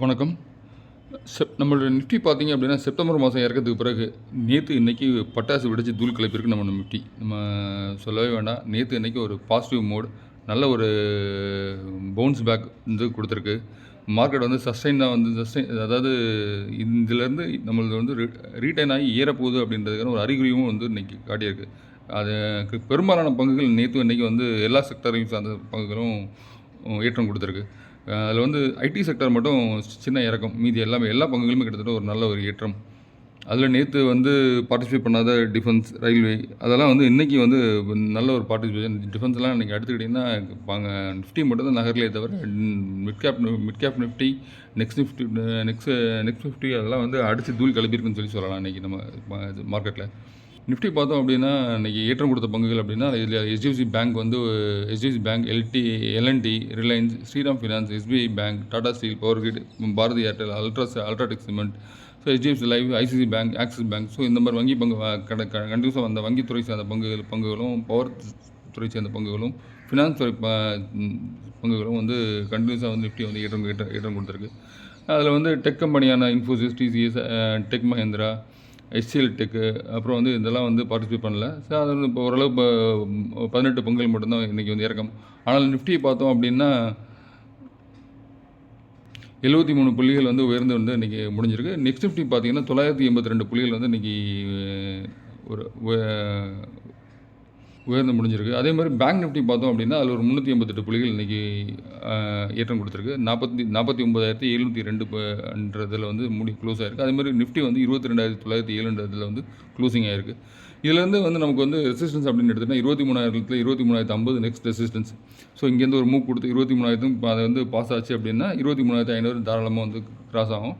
வணக்கம். நம்மளோட நிஃப்டி பார்த்தீங்க அப்படின்னா, செப்டம்பர் மாதம் இறக்கத்துக்கு பிறகு இன்னைக்கு பட்டாசு வெடிச்சு தூள் கிளப்பியிருக்கு நம்ம நிஃப்டி. நம்ம சொல்லவே வேண்டாம். இன்னைக்கு ஒரு பாசிட்டிவ் மோட், நல்ல ஒரு பவுன்ஸ் பேக் வந்து கொடுத்துருக்கு. மார்க்கெட் வந்து சஸ்டெயின் தான் அதாவது இதிலேருந்து நம்மளது வந்து ரீட்டைன் ஆகி ஏறப்போகுது அப்படின்றதுக்கான ஒரு அறிகுறியும் வந்து இன்றைக்கி காட்டியிருக்கு. அதுக்கு பெரும்பாலான பங்குகள் இன்னைக்கு வந்து எல்லா செக்டரையும் சார்ந்த பங்குகளும் ஏற்றம் கொடுத்துருக்கு. அதில் வந்து ஐடி செக்டர் மட்டும் சின்ன இறக்கம், மீதி எல்லா பங்குகளுமே கிட்டத்தட்ட ஒரு நல்ல ஒரு ஏற்றம். அதில் நேற்று வந்து பார்ட்டிசிபேட் பண்ணாத டிஃபென்ஸ், ரயில்வே அதெல்லாம் வந்து இன்றைக்கி வந்து நல்ல ஒரு பார்ட்டிசிபேஷன். டிஃபென்ஸ்லாம் இன்றைக்கி எடுத்துக்கிட்டிங்கன்னா நிஃப்டி மட்டும் தான் நகரலையே தவிர மிட் கேப் நிஃப்டி, நெக்ஸ்ட் 50 அதெல்லாம் வந்து அடித்து தூள் கிளப்பியிருக்குன்னு சொல்லலாம் இன்றைக்கி நம்ம மார்க்கெட்டில். நிஃப்டி பார்த்தோம் அப்படின்னா இன்றைக்கி ஏற்றம் கொடுத்த பங்குகள் அப்படின்னா இதில் HDFC bank, L and T, Reliance, Shriram finance, SBI bank, Tata steel, power grid, Bharti Airtel, UltraTech cement, so HDFC life, ICICI bank, Axis bank. So இந்த மாதிரி வங்கி பங்கு கண்டிப்பாக வந்த வங்கித்துறை சேர்ந்த பங்குகளும், பவர் துறை சேர்ந்த பங்குகளும், ஃபினான்ஸ் துறை பங்குகளும் வந்து கண்டினியூஸாக வந்து நிஃப்டி வந்து ஏற்றம் கொடுத்துருக்கு. அதில் வந்து டெக் கம்பெனியான Infosys, TCS, tech Mahindra, HCL tech, அப்புறம் வந்து இதெல்லாம் வந்து பார்ட்டிசிபேட் பண்ணல. ஸோ அது வந்து இப்போ ஓரளவு 18 பங்குகள் மட்டும்தான் இன்றைக்கி வந்து இறக்கம். ஆனால் நிஃப்டியை பார்த்தோம் அப்படின்னா 73 புள்ளிகள் வந்து உயர்ந்து வந்து இன்றைக்கி முடிஞ்சிருக்கு. நெக்ஸ்ட் நிஃப்டி பார்த்தீங்கன்னா 982 புள்ளிகள் வந்து இன்றைக்கி ஒரு உயர்ந்து முடிஞ்சிருக்கு. அதே மாதிரி பேங்க் நிஃப்டி பார்த்தோம் அப்படின்னா அதில் ஒரு 388 புள்ளிகள் இன்றைக்கி ஏற்றம் கொடுத்துருக்கு. 49,702 வந்து க்ளோஸ் ஆகிருக்கு. அதே மாதிரி நிஃப்டி வந்து 22,907 வந்து க்ளோசிங் ஆகிருக்கு. இதுலேருந்து வந்து நமக்கு வந்து ரெசிஸ்டன்ஸ் அப்படின்னு எடுத்துகிட்டா 23,050 நெக்ஸ்ட் ரெசிஸ்டன்ஸ். ஸோ இங்கேருந்து ஒரு மூவ் கொடுத்து 23,000 அதை வந்து பாஸ் ஆச்சு அப்படின்னா 23,500 தாராளமாக வந்து கிராஸ் ஆகும்.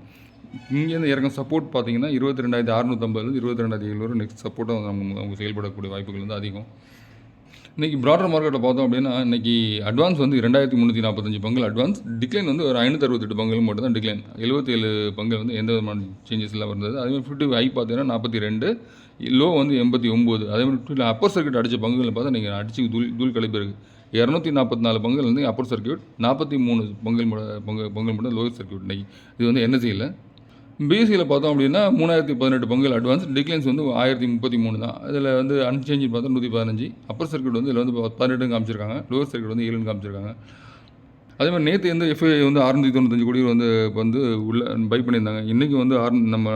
இங்கேருந்து இறங்க சப்போர்ட் பார்த்தீங்கன்னா 22,650 22,700 நெக்ஸ்ட் சப்போர்ட்டாக அவங்க செயல்படக்கூடிய வாய்ப்புகள் வந்து அதிகம். இன்றைக்கி ப்ராடர் மார்க்கெட்டை பார்த்தோம் அப்படின்னா இன்றைக்கி அட்வான்ஸ் வந்து 2,345 பங்குகள் அட்வான்ஸ், டிக்ளைன் வந்து ஒரு 568 பங்குகள் மட்டும் தான் டிக்ளைன். 77 பங்குகள் வந்து எந்த விதமான சேஞ்சஸ் எல்லாம் இருந்தது. அதேமாதிரி 50 ஹை பார்த்தீங்கன்னா 42, லோ வந்து 89. அதேமாதிரி அப்பர் சர்க்கியூட் அடித்த பங்குகள் பார்த்தா நீங்கள் அடிச்சு தூள் கழிப்பிருக்கு. 244 பங்குகள் வந்து அப்பர் சர்க்கியூட், 43 பங்குகள் மட்டும் லோயர் சர்க்கியூட். இன்றைக்கி இது வந்து NSE-யில். பிஎஸ்சியில் பார்த்தோம் அப்படின்னா 3,018 பங்குகள் அட்வான்ஸ், டிக்ளைன்ஸ் வந்து 1,033 தான். இதில் வந்து அன்சேஞ்சு பார்த்தா 115. அப்பர் சர்க்கியூட் வந்து இதில் வந்து 18 காமிச்சிருக்காங்க, லோவர் சர்க்கியூட் வந்து 7 காமிச்சிருக்காங்க. அதே மாதிரி நேற்று வந்து FI வந்து 695 கோடி வந்து உள்ள பை பண்ணியிருந்தாங்க. இன்றைக்கி வந்து நம்ம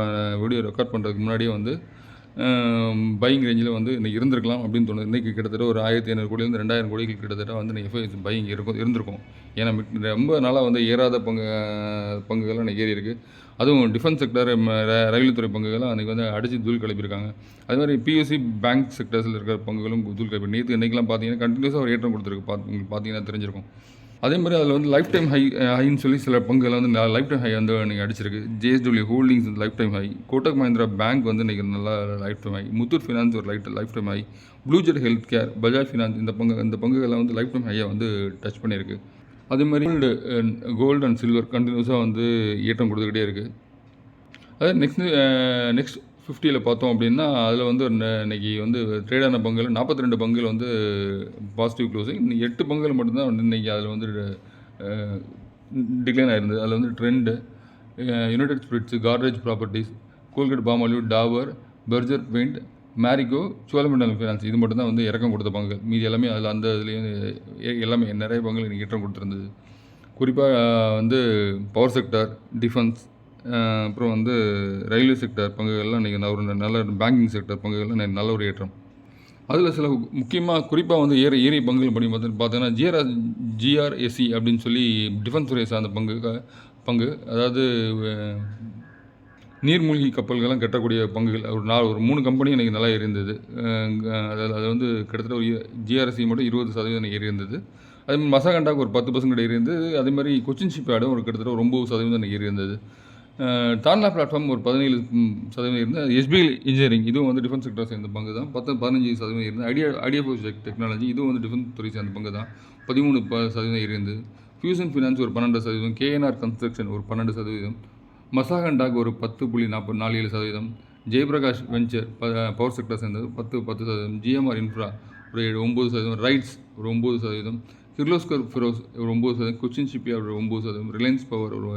வீடியோ ரெக்கார்ட் பண்ணுறதுக்கு முன்னாடியே வந்து பையிங் ரேஞ்சில் வந்து இன்றைக்கி இருந்திருக்கலாம் அப்படின்னு தோணுது. இன்றைக்கி கிட்டத்தட்ட ஒரு 1,500 கோடியிலேருந்து 2,000 கோடிகள் கிட்டத்தட்ட வந்து FI பையிங் இருந்திருக்கும். ஏன்னா ரொம்ப நாளாக வந்து ஏறாத பங்குகள்லாம் இன்றைக்கி ஏறி இருக்குது. அதுவும் டிஃபென்ஸ் செக்டர், ரயில்வே துறை பங்குகள்லாம் அன்றைக்கி வந்து அடித்து தூள் கிளப்பியிருக்காங்க. அதே மாதிரி PSU பேங்க் செக்டர்ஸில் இருக்கிற பங்குகளும் தூள் கிளப்பி இன்றைக்கெலாம் பார்த்தீங்கன்னா கண்டினியூஸாக ஒரு ஏற்றம் கொடுத்துருக்கு. உங்களுக்கு பார்த்தீங்கன்னா தெரிஞ்சிருக்கும். அதே மாதிரி அதில் வந்து லைஃப் டைம் ஹைன்னு சொல்லி சில பங்குகள் வந்து லைஃப் டைம் ஹை வந்து இன்றைக்கி அடிச்சிருக்கு. JSW holdings life time high, Kotak Mahindra bank வந்து இன்றைக்கி நல்லா life time high, Muthoot finance ஒரு life time high, Blue Jet health care, Bajaj finance இந்த பங்குகள்லாம் வந்து லைஃப் டைம் ஹையை வந்து டச் பண்ணியிருக்கு. அதே மாதிரி கோல்டு அண்ட் சில்வர் கண்டினியூஸாக வந்து ஏற்றம் கொடுத்துக்கிட்டே இருக்குது. அதே நெக்ஸ்ட் 50ல் பார்த்தோம் அப்படின்னா அதில் வந்து இன்றைக்கி வந்து ட்ரேடான பங்குகள் 42 பங்குகள் வந்து பாசிட்டிவ் க்ளோசிங். 8 பங்குகள் மட்டும்தான் வந்து இன்றைக்கி அதில் வந்து டிக்ளைன் ஆகிருந்தது. அதில் வந்து Trent, united spirits, Godrej properties, Colgate Palmolive, Dabur, Berger paint, Marico, Cholamandalam finance இது மட்டும் தான் வந்து இறக்கம் கொடுத்த பங்குகள். மீதி எல்லாமே அதில் அந்த இதுலேயும் எல்லாமே நிறைய பங்குகள் இன்றைக்கி ஏற்றம் கொடுத்துருந்தது. குறிப்பாக வந்து பவர் செக்டர், டிஃபென்ஸ், அப்புறம் வந்து ரயில்வே செக்டர் பங்குகள்லாம் இன்றைக்கி ஒரு நல்ல பேங்கிங் செக்டர் பங்குகள்லாம் நல்ல ஒரு ஏற்றம். அதில் சில முக்கியமாக குறிப்பாக வந்து ஏறிய பங்குகள் படி பார்த்தீங்கன்னா GRSE அப்படின்னு சொல்லி டிஃபென்ஸ் துறையை சார்ந்த பங்கு, அதாவது நீர்மூழ்கி கப்பல்கள்லாம் கட்டக்கூடிய பங்குகள் ஒரு 3 கம்பெனி இன்றைக்கி நல்லா ஏறியிருந்தது. அது வந்து கிட்டத்தட்ட ஒரு GRSE மட்டும் 20% ஏறி இருந்தது. அதேமாதிரி மசாகண்டாக்கு ஒரு 10% ஏறி இருந்தது. அதேமாதிரி கொச்சின் ஷிப்யார்டும் ஒரு கிட்டத்தட்ட ஒரு 9% ஏறி இருந்தது. டான்லா பிளாட்ஃபார்ம் ஒரு 17% இருந்தது. SBI இன்ஜினியரிங் இதுவும் வந்து டிஃபென்ஸ் செக்டர் சேர்ந்த பங்கு தான், 15% இருந்தது. ஐடியா டெக்னாலஜி இதுவும் வந்து டிஃபென்ஸ் துறை சேர்ந்த பங்கு தான், 13% இருந்தது. ஃபியூசன் ஃபினான்ஸ் ஒரு 12%, KNR கன்ஸ்ட்ரக்ஷன் ஒரு 12%, மசாகண்டாக் ஒரு 10.47%, ஜெயபிரகாஷ் வெஞ்சர் பவர் செக்டர் சேர்ந்தது 10%, GMR இன்ஃப்ரா ஒரு 9%, ரைட்ஸ் ஒரு 9%, கிர்லோஸ்கர் ஃபெரோஸ் ஒரு 9%, கொச்சின் ஷிப்யார்ட் ஒரு 9%, ரிலையன்ஸ் பவர் ஒரு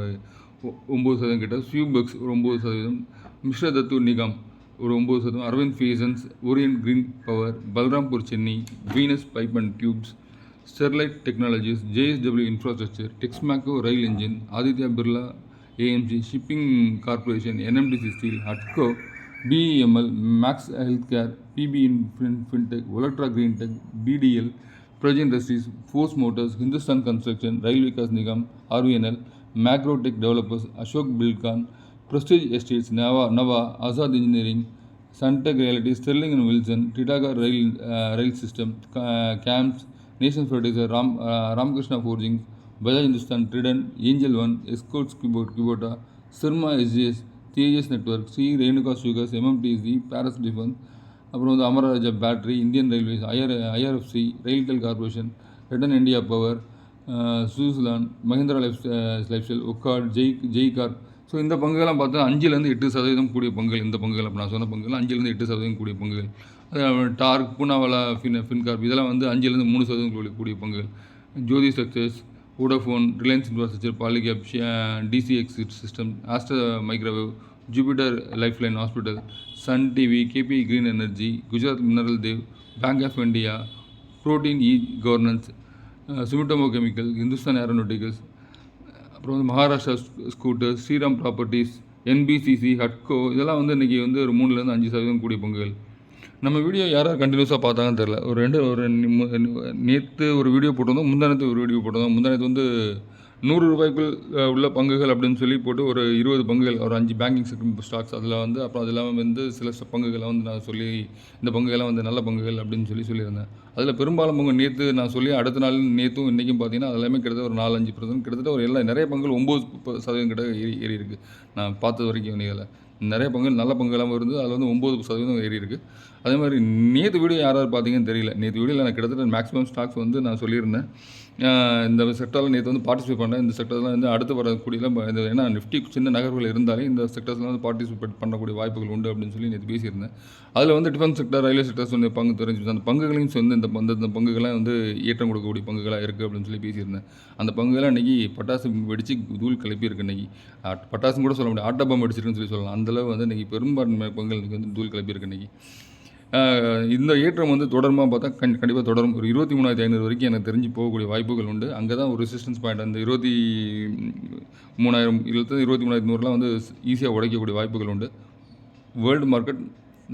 9% கிட்ட, ஸ்வியூபெக்ஸ் ஒரு 9%, மிஸ்ர தத்து நிகாம் ஒரு 9%, Arvind fashions, orient green power, Balrampur Chennai, Venus pipe and tubes, Sterlite technologies, JSW infrastructure, Texmaco rail engine, Aditya Birla AMG, shipping corporation, NMDC steel, ஹட்கோ, BEML, Max health care, PB fintech, Olectra green tech, BDL, Praj industries, Force motors, Hindustan construction, rail Vikas Nigam, RVNL, Macrotech developers, Ashok Buildcon, Prestige estates, Nava, Azad engineering, Suntech realty, Sterling and Wilson, Titagarh rail system, CAMS, national fertiliser, Ramakrishna forging, Bajaj Hindustan, Trident, angel one, Escorts Kubota, Syrma SGS, Tejas network, Renuka sugars, MMTC, Paras defence, அப்புறம் வந்து Amararaja battery, Indian railways, IRFC, RailTel corporation, Rattan India power, Switzerland, Mahindra lifestyle, Wockhardt, ஜெய்கார். So இந்த பங்குகள்லாம் பார்த்தா 5-8% கூடிய பங்குகள். இந்த பங்குகள் அப்போ நான் சொன்ன பங்குகள் 5-8% கூடிய பங்குகள். டார்க், பூனாவாலா, ஃபின்கார்ப் இதெல்லாம் வந்து 5-3% கூடிய பங்குகள். Jyoti structures, Vodafone, Reliance infrastructure, Polycab, DCX system, Astra microwave, Jupiter lifeline hospital, Sun TV, KPI green energy, Gujarat mineral dev, bank of India, protein governance, Sumitomo chemical, Hindustan aeronauticals, அப்புறம் வந்து Maharashtra scooters, Shriram properties, NBCC, ஹட்கோ இதெல்லாம் வந்து இன்றைக்கி வந்து ஒரு 3-5% கூடிய பங்குகள். நம்ம வீடியோ யாராவது கண்டினியூஸாக பார்த்தாங்கன்னு தெரில. நேற்று ஒரு வீடியோ போட்டிருந்தோம், முந்தானத்து ஒரு வீடியோ போட்டிருந்தோம். முந்தானத்து வந்து 100 ரூபாய்க்குள் உள்ள பங்குகள் அப்படின்னு சொல்லி போட்டு ஒரு 20 பங்குகள், ஒரு 5 பேங்கிங் செக்டர் ஸ்டாக்ஸ் அதில் வந்து, அப்புறம் அது இல்லாமல் வந்து சில பங்குகளை வந்து நான் சொல்லி இந்த பங்குகள்லாம் வந்து நல்ல பங்குகள் அப்படின்னு சொல்லியிருந்தேன். அதில் பெரும்பாலும் பங்கு நேற்று நான் சொல்லி அடுத்த நாள் நேற்றும் இன்றைக்கும் பார்த்தீங்கன்னா அதெல்லாமே கிட்டத்தட்ட ஒரு 4-5%, கிட்டத்தட்ட ஒரு நிறைய பங்குகள் 9% கிட்ட ஏறி இருக்குது. நான் பார்த்தது வரைக்கும் நீங்கள் நிறைய பங்குகள் நல்ல பங்குகளாகவும் இருந்து அதில் வந்து 9% ஏறி இருக்குது. அதே மாதிரி நேற்று வீடியோ யாராவது பார்த்தீங்கன்னு தெரியல. நேற்று வீடியோவில் நான் கிட்டத்தட்ட மேக்ஸிமம் ஸ்டாக்ஸ் வந்து நான் சொல்லியிருந்தேன். இந்த செக்டரில் நேற்று வந்து பார்ட்டிசிபேட் பண்ணேன். இந்த செக்டர்லாம் வந்து அடுத்து வரக்கூடியலாம் இந்த ஏன்னா நிஃப்டி சின்ன நகர்வுகள் இருந்தாலே இந்த செக்டர்ஸ்லாம் வந்து பார்ட்டிசிபேட் பண்ணக்கூடிய வாய்ப்புகள் உண்டு அப்படின்னு சொல்லி நேற்று பேசியிருந்தேன். அதில் வந்து டிஃபென்ஸ் செக்டர், ரயில்வே செக்டர்ஸ் வந்து பங்கு தெரிஞ்சு அந்த பங்குகளையும் வந்து இந்த பங்குகளாக வந்து ஏற்றம் கொடுக்கக்கூடிய பங்குகளாக இருக்குது அப்படின்னு சொல்லி பேசியிருந்தேன். அந்த பங்குகளாக இன்றைக்கி பட்டாசு வெடித்து தூள் கிளப்பியிருக்கு. இன்றைக்கி பட்டாசும் கூட சொல்ல முடியாது, ஆட்டோ பாம்பு வெடிச்சிருக்குன்னு சொல்லலாம். அந்தளவு வந்து இன்றைக்கி பெரும்பான்மை பங்குகள் இன்றைக்கி வந்து தூள் கிளப்பியிருக்கு. இன்றைக்கி இந்த ஏற்றம் வந்து தொடருமா பார்த்தா கண்டிப்பாக தொடரும். ஒரு 23,500 வரைக்கும் எனக்கு தெரிஞ்சு போகக்கூடிய வாய்ப்புகள் உண்டு. அங்கே தான் ஒரு ரெசிஸ்டன்ஸ் பாயிண்ட். அந்த 23,000 23,100லாம் வந்து ஈஸியாக உடைக்கக்கூடிய வாய்ப்புகள் உண்டு. வேர்ல்டு மார்க்கெட்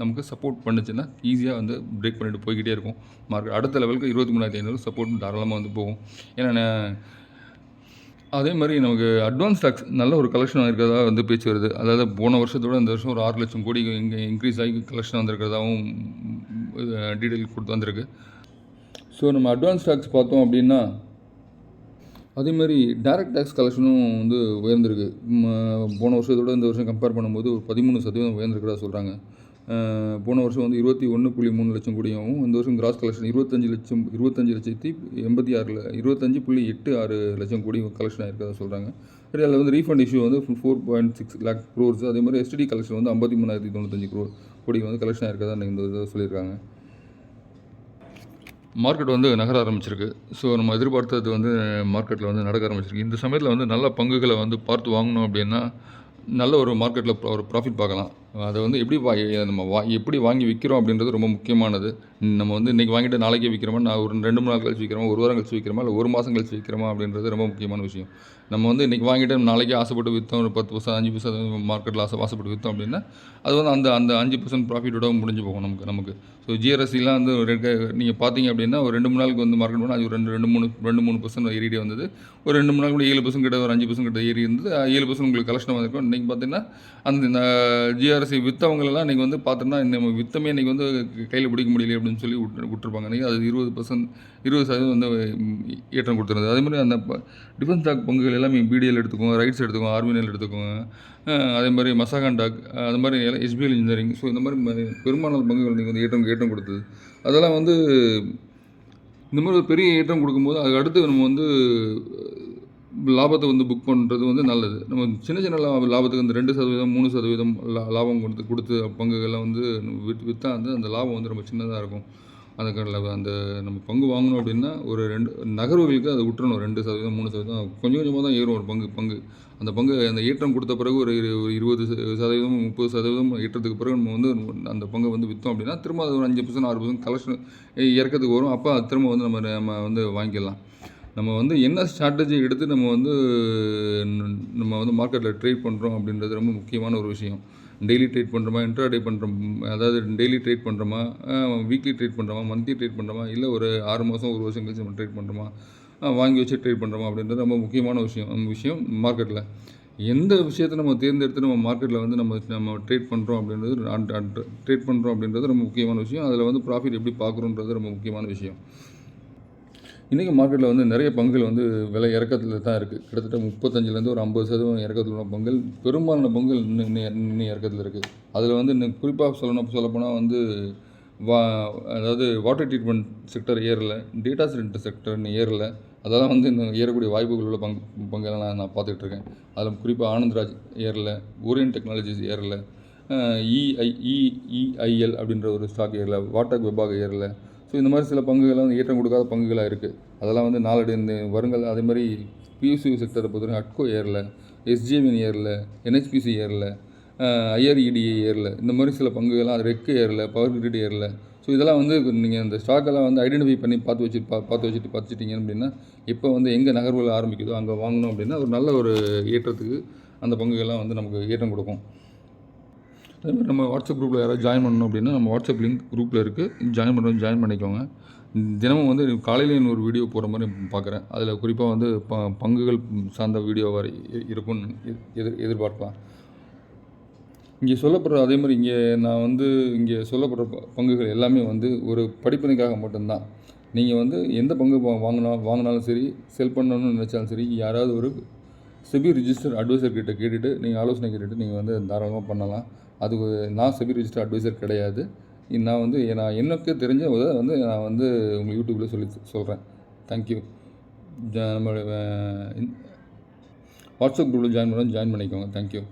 நமக்கு சப்போர்ட் பண்ணுச்சுன்னா ஈஸியாக வந்து பிரேக் பண்ணிட்டு போய்கிட்டே இருக்கும். மார்க்கெட் அடுத்த லெவலுக்கு 23,500 சப்போர்ட் தாராளமாக வந்து போகும். ஏன்னா அதே மாதிரி நமக்கு அட்வான்ஸ் ஸ்டாக்ஸ் நல்ல ஒரு கலெக்ஷன் இருக்கிறதா வந்து பேச்சு வருது. அதாவது போன வருஷத்தோட இந்த வருஷம் ஒரு 6 லட்சம் கோடி இன்க்ரீஸ் ஆகி கலெக்ஷன் வந்திருக்கிறதாகவும் டீட்டெயில் கொடுத்து வந்திருக்கு. ஸோ நம்ம அட்வான்ஸ் ஸ்டாக்ஸ் பார்த்தோம் அப்படின்னா அதேமாதிரி டைரக்ட் டேக்ஸ் கலெக்ஷனும் வந்து உயர்ந்திருக்கு. போன வருஷத்தோட இந்த வருஷம் கம்பேர் பண்ணும்போது ஒரு 13% உயர்ந்திருக்கிறதா சொல்கிறாங்க. போன வருஷம் வந்து 21.3 லட்சம் கோடியாகவும், இந்த வருஷம் கிராஸ் கலெக்ஷன் 25.86 லட்சம் கோடி கலெக்ஷன் ஆகிருக்கிறதா சொல்கிறாங்க. சரி, அதில் வந்து ரீஃபண்ட் இஷ்யூ வந்து 4.6 lakh crores. அதே மாதிரி STD கலெக்ஷன் வந்து 53,095 கோடி வந்து கலெக்ஷன் ஆகிருக்கிறதா இந்த இதை சொல்லியிருக்காங்க. மார்க்கெட் வந்து நகர ஆரம்பிச்சிருக்கு. ஸோ நம்ம எதிர்பார்த்தது வந்து மார்க்கெட்டில் வந்து நடக்க ஆரம்பிச்சிருக்கு. இந்த சமயத்தில் வந்து நல்ல பங்குகளை வந்து பார்த்து வாங்கணும் அப்படின்னா நல்ல ஒரு மார்க்கெட்டில் ஒரு ப்ராஃபிட் பார்க்கலாம். அதை வந்து எப்படி வாங்கி விற்கிறோம் அப்படின்றது ரொம்ப முக்கியமானது. நம்ம வந்து இன்றைக்கி வாங்கிட்டு நாளைக்கே விற்கிறோமா, நான் ஒரு 2-3 நாள் கழிச்சு விற்கிறோமா, ஒரு வாரம் கழிச்சு விற்கிறோமா, இல்லை ஒரு மாதம் கழிச்சு விற்கிறோமா அப்படின்றது ரொம்ப முக்கியமான விஷயம். நம்ம வந்து இன்றைக்கி வாங்கிட்டு நாளைக்கே ஆசைப்பட்டு விற்றோம், ஒரு 10%, 5% மார்க்கெட்டில் ஆசைப்பட்டு விற்றோம் அப்படின்னா அது வந்து அந்த 5% ப்ராஃபிட்டோட முடிஞ்சு போகும் நமக்கு. ஸோ GRSலாம் வந்து நீங்கள் பார்த்தீங்க அப்படின்னா ஒரு 2-3 நாளுக்கு வந்து மார்க்கெட் போனால் அது 2-3% ஏறிட்டே வந்தது. ஒரு 2-3 நாள் கூட 7% கிட்ட, ஒரு 5% கிட்ட ஏறி இருந்தது. 7% உங்களுக்கு கலெக்ஷன் வந்திருக்கும். இன்றைக்கி பார்த்தீங்கன்னா அந்த GRS விற்றவங்களெல்லாம் இன்றைக்கி வந்து பார்த்தோன்னா நம்ம விற்றமே இன்றைக்கி வந்து கையில் பிடிக்க முடியல அப்படின்னு சொல்லி விட்டுருப்பாங்க. இன்றைக்கி அது 20% வந்து ஏற்றம் கொடுத்துருந்தது. அதேமாதிரி அந்த டிஃபென்ஸ் ஸ்டாக் பங்குகள் எல்லாமே BDL எடுத்துக்கோங்க, ரைட்ஸ் எடுத்துக்கோங்க, RVNL எடுத்துக்கோங்க, அதே மாதிரி மசாகான் டாக், அது மாதிரி SBL இன்ஜினியரிங். ஸோ இந்த மாதிரி பெரும்பாலான பங்குகள் நீங்கள் வந்து ஏற்றம் கொடுத்தது. அதெல்லாம் வந்து இந்த மாதிரி ஒரு பெரிய ஏற்றம் கொடுக்கும்போது அதுக்கு அடுத்து நம்ம வந்து லாபத்தை வந்து புக் பண்ணுறது வந்து நல்லது. நம்ம சின்ன லாபத்துக்கு அந்த 2%, 3% லாபம் கொடுத்து பங்குகள்லாம் வந்து விற்றா வந்து அந்த லாபம் வந்து ரொம்ப சின்னதாக இருக்கும். அந்த நம்ம பங்கு வாங்கணும் அப்படின்னா ஒரு 2 நகர்வுகளுக்கு அதை விட்டுறணும். 2% 3% கொஞ்சம் கொஞ்சமாக தான் ஏறும் ஒரு பங்கு. அந்த பங்கு அந்த ஏற்றம் கொடுத்த பிறகு ஒரு 20% 30% ஏற்றத்துக்கு பிறகு நம்ம வந்து அந்த பங்கை வந்து விற்றோம் அப்படின்னா திரும்ப அது ஒரு 5% 6% கலெக்ஷன் இறக்கத்துக்கு வரும். அப்போ அது திரும்ப வந்து நம்ம வந்து வாங்கிக்கலாம். நம்ம வந்து என்ன ஸ்ட்ராட்டஜி எடுத்து நம்ம வந்து மார்க்கெட்டில் ட்ரேட் பண்ணுறோம் அப்படின்றது ரொம்ப முக்கியமான ஒரு விஷயம். டெய்லி ட்ரேட் பண்ணுறோமா, இன்ட்ராடே பண்ணுறோம், அதாவது டெய்லி ட்ரேட் பண்ணுறோமா, வீக்லி ட்ரேட் பண்ணுறோமா, மந்த்லி ட்ரேட் பண்ணுறோமா, இல்லை ஒரு 6 மாதம் 1 வருஷம் கழிச்சு நம்ம ட்ரேட் பண்ணுறோமா, வாங்கி வச்சு ட்ரேட் பண்ணுறோமா அப்படின்றது ரொம்ப முக்கியமான விஷயம் மார்க்கெட்டில். எந்த விஷயத்தை நம்ம தேர்ந்தெடுத்து நம்ம மார்க்கெட்டில் வந்து நம்ம ட்ரேட் பண்ணுறோம் அப்படின்றது ரொம்ப முக்கியமான விஷயம். அதில் வந்து ப்ராஃபிட் எப்படி பார்க்குறோன்றது ரொம்ப முக்கியமான விஷயம். இன்றைக்கி மார்க்கெட்டில் வந்து நிறைய பங்குகள் வந்து விலை இறக்கத்தில் தான் இருக்குது. கிட்டத்தட்ட 35% ஒரு 50% இறக்கத்தில் உள்ள பங்குகள், பெரும்பாலான பங்குகள் இன்னும் இறக்கத்தில் இருக்குது. அதில் வந்து இன்னும் குறிப்பாக சொல்லப்போனால் வந்து அதாவது வாட்டர் ட்ரீட்மெண்ட் செக்டர் ஏறலை, டேட்டா சென்டர் செக்டர் இன்னும் ஏறலை. அதெல்லாம் வந்து இன்னும் ஏறக்கூடிய வாய்ப்புகள் உள்ள பங்கெல்லாம் நான் பார்த்துட்ருக்கேன். அதில் குறிப்பாக ஆனந்த்ராஜ் ஏறலை, ஓரியன்ட் டெக்னாலஜிஸ் ஏறலை, EIL அப்படின்ற ஒரு ஸ்டாக் ஏறலை, வாட்டர் வெபாக் ஏறலை. ஸோ இந்த மாதிரி சில பங்குகள்லாம் வந்து ஏற்றம் கொடுக்காத பங்குகளாக இருக்குது. அதெல்லாம் வந்து நாளடி இந்த வருங்கள். அதே மாதிரி PSU செக்டரை பொறுத்தவரைக்கும் அட்கோ ஏறலை, SJVN ஏறலை, NHPC ஏறலை, IREDA ஏறலை. இந்த மாதிரி சில பங்குகள்லாம் ரெக்கு ஏறலை, பவர் கிரிட் ஏறலை. ஸோ இதெல்லாம் வந்து நீங்கள் இந்த ஸ்டாக்கெல்லாம் வந்து ஐடென்டிஃபை பண்ணி பார்த்து வச்சுட்டீங்க அப்படின்னா எப்போ வந்து எங்கே நகர்வுகள் ஆரம்பிக்குதோ அங்கே வாங்கணும் அப்படின்னா ஒரு நல்ல ஒரு ஏற்றத்துக்கு அந்த பங்குகள்லாம் வந்து நமக்கு ஏற்றம் கொடுக்கும். அதேமாதிரி நம்ம வாட்ஸ்அப் குரூப்பில் யாராவது ஜாயின் பண்ணணும் அப்படின்னா நம்ம வாட்ஸ்அப் லிங்க் குரூப்பில் இருக்குது, ஜாயின் பண்ணிக்கோங்க. தினமும் வந்து காலையில் ஒரு வீடியோ போகிற மாதிரி பார்க்குறேன். அதில் குறிப்பாக வந்து பங்குகள் சார்ந்த வீடியோவாக இருக்கும்னு எதிர்பார்க்கலாம். இங்கே சொல்லப்படுற அதே மாதிரி இங்கே சொல்லப்படுற பங்குகள் எல்லாமே வந்து ஒரு படிப்பினைக்காக மட்டும்தான். நீங்கள் வந்து எந்த பங்கு வாங்கினாலும் சரி, செல் பண்ணணும்னு நினச்சாலும் சரி, யாராவது ஒரு செபி ரிஜிஸ்டர் அட்வைசர் கிட்ட கேட்டுட்டு நீங்கள் ஆலோசனை கேட்டுட்டு நீங்கள் வந்து தாராளமாக பண்ணலாம். அது நான் செபி ரிஜிஸ்டர் அட்வைசர் கிடையாது. நான் எனக்கு தெரிஞ்ச வந்து நான் வந்து உங்கள் யூடியூப்பில் சொல்கிறேன். தேங்க்யூ. நம்மளோட வாட்ஸ்அப் குரூப்பில் ஜாயின் பண்ணிக்கோங்க. தேங்க்யூ.